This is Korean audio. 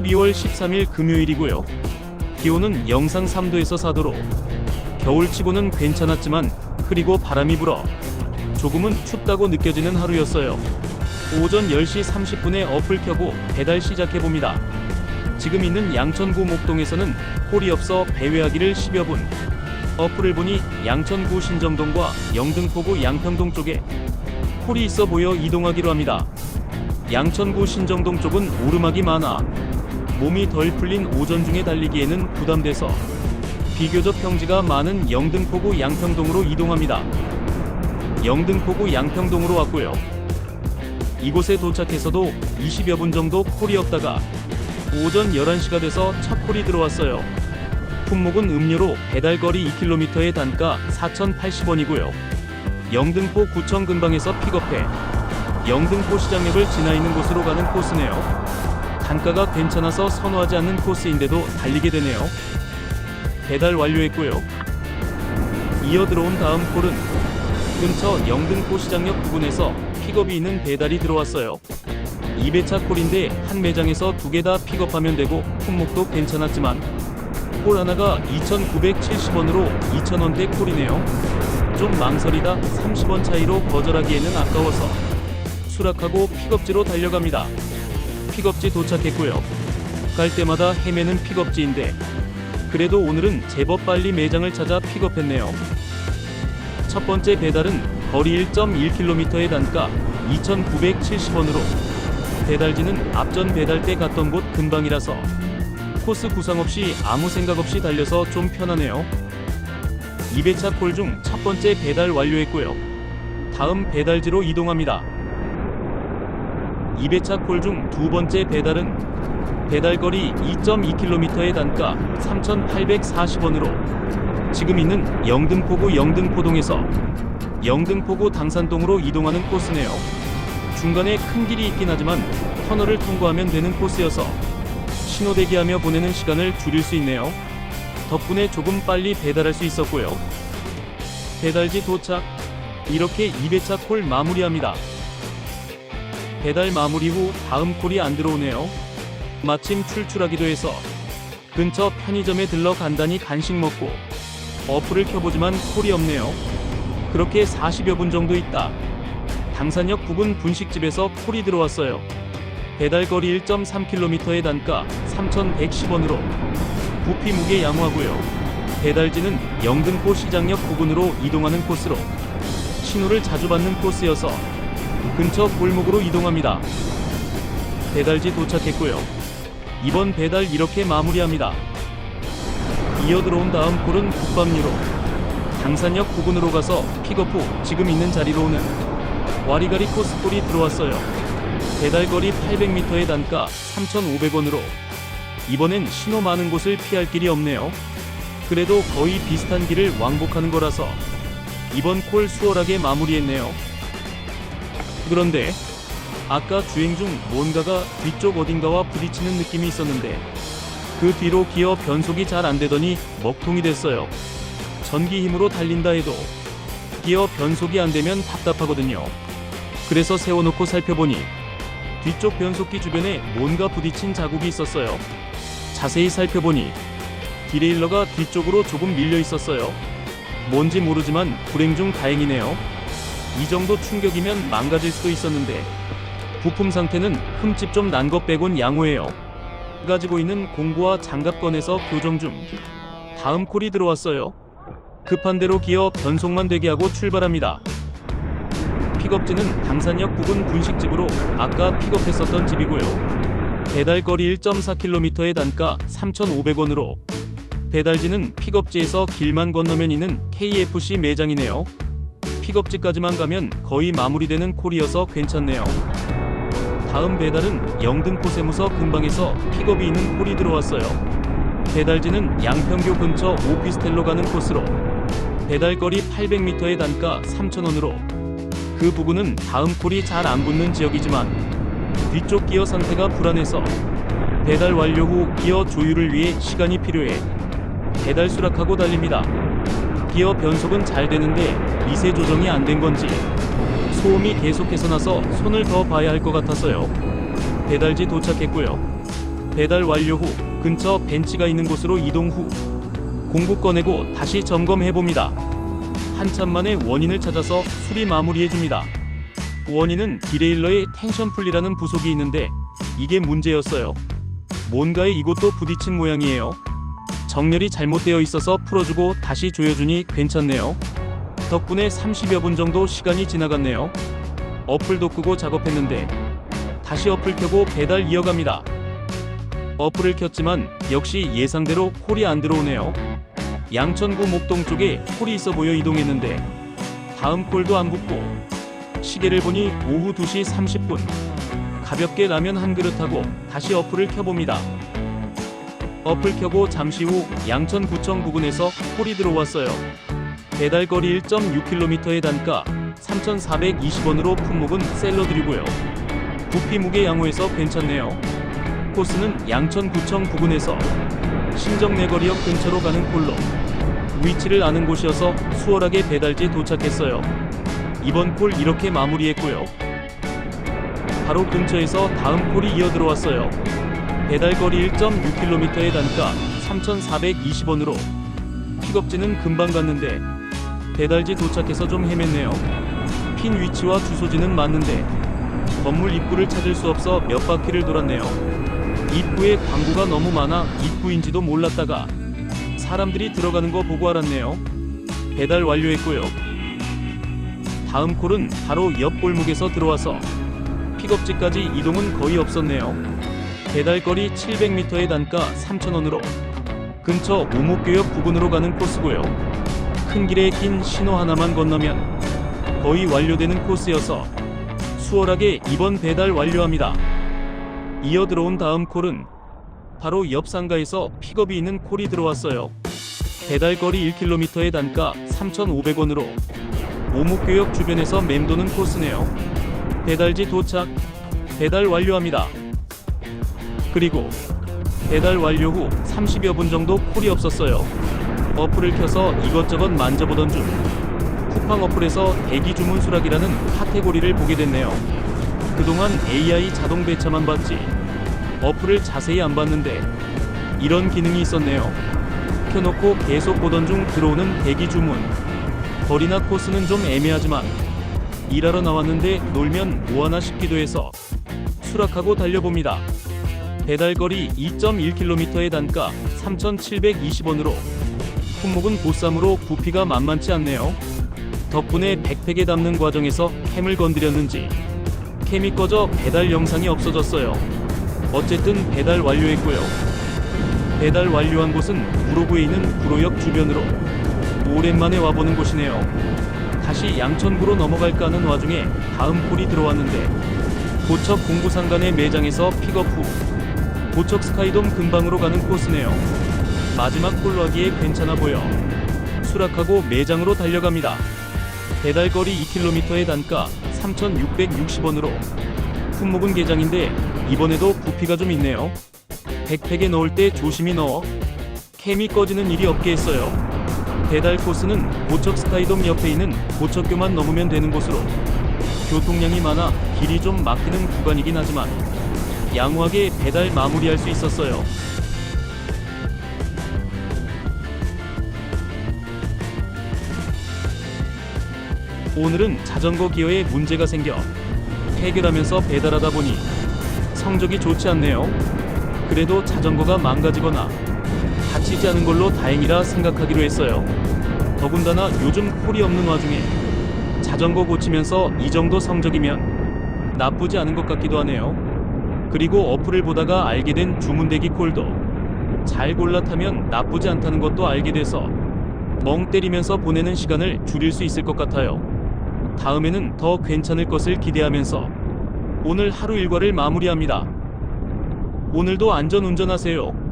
12월 13일 금요일이고요. 기온은 영상 3도에서 4도로 겨울치고는 괜찮았지만 흐리고 바람이 불어 조금은 춥다고 느껴지는 하루였어요. 오전 10시 30분에 어플 켜고 배달 시작해봅니다. 지금 있는 양천구 목동에서는 콜이 없어 배회하기를 10여 분. 어플을 보니 양천구 신정동과 영등포구 양평동 쪽에 콜이 있어 보여 이동하기로 합니다. 양천구 신정동 쪽은 오르막이 많아 몸이 덜 풀린 오전 중에 달리기에는 부담돼서 비교적 평지가 많은 영등포구 양평동으로 이동합니다. 영등포구 양평동으로 왔고요. 이곳에 도착해서도 20여 분 정도 콜이 없다가 오전 11시가 돼서 첫 콜이 들어왔어요. 품목은 음료로 배달거리 2km의 단가 4,080원이고요. 영등포 구청 근방에서 픽업해 영등포 시장역을 지나 있는 곳으로 가는 코스네요. 단가가 괜찮아서 선호하지 않는 코스인데도 달리게 되네요. 배달 완료했고요. 이어 들어온 다음 콜은 근처 영등포 시장역 부근에서 픽업이 있는 배달이 들어왔어요. 2배차 콜인데 한 매장에서 2개 다 픽업하면 되고 품목도 괜찮았지만 콜 하나가 2,970원으로 2,000원대 콜이네요. 좀 망설이다 30원 차이로 거절하기에는 아까워서 수락하고 픽업지로 달려갑니다. 픽업지 도착했고요. 갈 때마다 헤매는 픽업지인데 그래도 오늘은 제법 빨리 매장을 찾아 픽업했네요. 첫 번째 배달은 거리 1.1km의 단가 2,970원으로 배달지는 앞전 배달 때 갔던 곳 근방이라서 코스 구상 없이 아무 생각 없이 달려서 좀 편하네요. 2배차 콜 중 첫 번째 배달 완료했고요. 다음 배달지로 이동합니다. 2배차 콜 중 두 번째 배달은 배달거리 2.2km의 단가 3,840원으로 지금 있는 영등포구 영등포동에서 영등포구 당산동으로 이동하는 코스네요. 중간에 큰 길이 있긴 하지만 터널을 통과하면 되는 코스여서 신호대기하며 보내는 시간을 줄일 수 있네요. 덕분에 조금 빨리 배달할 수 있었고요. 배달지 도착. 이렇게 2배차 콜 마무리합니다. 배달 마무리 후 다음 콜이 안 들어오네요. 마침 출출하기도 해서 근처 편의점에 들러 간단히 간식 먹고 어플을 켜보지만 콜이 없네요. 그렇게 40여 분 정도 있다 당산역 부근 분식집에서 콜이 들어왔어요. 배달거리 1.3km의 단가 3,110원으로 부피 무게 양호하고요. 배달지는 영등포 시장역 부근으로 이동하는 코스로 신호를 자주 받는 코스여서 근처 골목으로 이동합니다. 배달지 도착했고요. 이번 배달 이렇게 마무리합니다. 이어 들어온 다음 콜은 국밥류로 당산역 부근으로 가서 픽업 후 지금 있는 자리로 오는 와리가리 코스 콜이 들어왔어요. 배달거리 800m의 단가 3,500원으로 이번엔 신호 많은 곳을 피할 길이 없네요. 그래도 거의 비슷한 길을 왕복하는 거라서 이번 콜 수월하게 마무리했네요. 그런데 아까 주행 중 뭔가가 뒤쪽 어딘가와 부딪히는 느낌이 있었는데 그 뒤로 기어 변속이 잘 안되더니 먹통이 됐어요. 전기 힘으로 달린다 해도 기어 변속이 안되면 답답하거든요. 그래서 세워놓고 살펴보니 뒤쪽 변속기 주변에 뭔가 부딪힌 자국이 있었어요. 자세히 살펴보니 디레일러가 뒤쪽으로 조금 밀려 있었어요. 뭔지 모르지만 불행 중 다행이네요. 이 정도 충격이면 망가질 수도 있었는데 부품 상태는 흠집 좀 난 것 빼곤 양호해요. 가지고 있는 공구와 장갑 꺼내서 교정 중 다음 콜이 들어왔어요. 급한 대로 기어 변속만 되게 하고 출발합니다. 픽업지는 당산역 부근 분식집으로 아까 픽업했었던 집이고요. 배달거리 1.4km의 단가 3,500원으로 배달지는 픽업지에서 길만 건너면 있는 KFC 매장이네요. 픽업지까지만 가면 거의 마무리되는 콜이어서 괜찮네요. 다음 배달은 영등포 세무서 근방에서 픽업이 있는 콜이 들어왔어요. 배달지는 양평교 근처 오피스텔로 가는 코스로 배달거리 800m의 단가 3,000원으로 그 부근은 다음 콜이 잘 안 붙는 지역이지만 뒤쪽 기어 상태가 불안해서 배달 완료 후 기어 조율을 위해 시간이 필요해 배달 수락하고 달립니다. 기어 변속은 잘 되는데 미세 조정이 안 된 건지 소음이 계속해서 나서 손을 더 봐야 할 것 같아서요. 배달지 도착했고요. 배달 완료 후 근처 벤치가 있는 곳으로 이동 후 공구 꺼내고 다시 점검해봅니다. 한참 만에 원인을 찾아서 수리 마무리해줍니다. 원인은 디레일러에 텐션 풀리라는 부속이 있는데 이게 문제였어요. 뭔가에 이곳도 부딪힌 모양이에요. 정렬이 잘못되어 있어서 풀어주고 다시 조여주니 괜찮네요. 덕분에 30여 분 정도 시간이 지나갔네요. 어플도 끄고 작업했는데 다시 어플 켜고 배달 이어갑니다. 어플을 켰지만 역시 예상대로 콜이 안 들어오네요. 양천구 목동 쪽에 콜이 있어 보여 이동했는데 다음 콜도 안 붙고 시계를 보니 오후 2시 30분. 가볍게 라면 한 그릇하고 다시 어플을 켜봅니다. 어플 켜고 잠시 후 양천구청 부근에서 콜이 들어왔어요. 배달거리 1.6km의 단가 3,420원으로 품목은 샐러드류고요. 부피 무게 양호해서 괜찮네요. 코스는 양천구청 부근에서 신정내거리역 근처로 가는 콜로 위치를 아는 곳이어서 수월하게 배달지에 도착했어요. 이번 콜 이렇게 마무리했고요. 바로 근처에서 다음 콜이 이어 들어왔어요. 배달거리 1.6km의 단가 3,420원으로 픽업지는 금방 갔는데 배달지 도착해서 좀 헤맸네요. 핀 위치와 주소지는 맞는데 건물 입구를 찾을 수 없어 몇 바퀴를 돌았네요. 입구에 광고가 너무 많아 입구인지도 몰랐다가 사람들이 들어가는 거 보고 알았네요. 배달 완료했고요. 다음 콜은 바로 옆 골목에서 들어와서 픽업지까지 이동은 거의 없었네요. 배달거리 700m의 단가 3,000원으로 근처 오목교역 부근으로 가는 코스고요. 큰 길에 긴 신호 하나만 건너면 거의 완료되는 코스여서 수월하게 이번 배달 완료합니다. 이어 들어온 다음 콜은 바로 옆 상가에서 픽업이 있는 콜이 들어왔어요. 배달거리 1km의 단가 3,500원으로 오목교역 주변에서 맴도는 코스네요. 배달지 도착, 배달 완료합니다. 그리고 배달 완료 후 30여 분 정도 콜이 없었어요. 어플을 켜서 이것저것 만져보던 중 쿠팡 어플에서 대기 주문 수락이라는 카테고리를 보게 됐네요. 그동안 AI 자동 배차만 봤지 어플을 자세히 안 봤는데 이런 기능이 있었네요. 켜놓고 계속 보던 중 들어오는 대기 주문. 거리나 코스는 좀 애매하지만 일하러 나왔는데 놀면 뭐하나 싶기도 해서 수락하고 달려봅니다. 배달거리 2.1km의 단가 3,720원으로 품목은 보쌈으로 부피가 만만치 않네요. 덕분에 백팩에 담는 과정에서 캠을 건드렸는지 캠이 꺼져 배달 영상이 없어졌어요. 어쨌든 배달 완료했고요. 배달 완료한 곳은 구로구에 있는 구로역 주변으로 오랜만에 와보는 곳이네요. 다시 양천구로 넘어갈까 하는 와중에 다음 콜이 들어왔는데 고척 공구상간의 매장에서 픽업 후 고척 스카이돔 근방으로 가는 코스네요. 마지막 콜로 하기에 괜찮아 보여 수락하고 매장으로 달려갑니다. 배달거리 2km의 단가 3,660원으로 품목은 게장인데 이번에도 부피가 좀 있네요. 백팩에 넣을 때 조심히 넣어 캠이 꺼지는 일이 없게 했어요. 배달 코스는 고척 스카이돔 옆에 있는 고척교만 넘으면 되는 곳으로 교통량이 많아 길이 좀 막히는 구간이긴 하지만 양호하게 배달 마무리할 수 있었어요. 오늘은 자전거 기어에 문제가 생겨 해결하면서 배달하다 보니 성적이 좋지 않네요. 그래도 자전거가 망가지거나 다치지 않은 걸로 다행이라 생각하기로 했어요. 더군다나 요즘 콜이 없는 와중에 자전거 고치면서 이 정도 성적이면 나쁘지 않은 것 같기도 하네요. 그리고 어플을 보다가 알게 된 주문대기 콜도 잘 골라 타면 나쁘지 않다는 것도 알게 돼서 멍 때리면서 보내는 시간을 줄일 수 있을 것 같아요. 다음에는 더 괜찮을 것을 기대하면서 오늘 하루 일과를 마무리합니다. 오늘도 안전 운전하세요.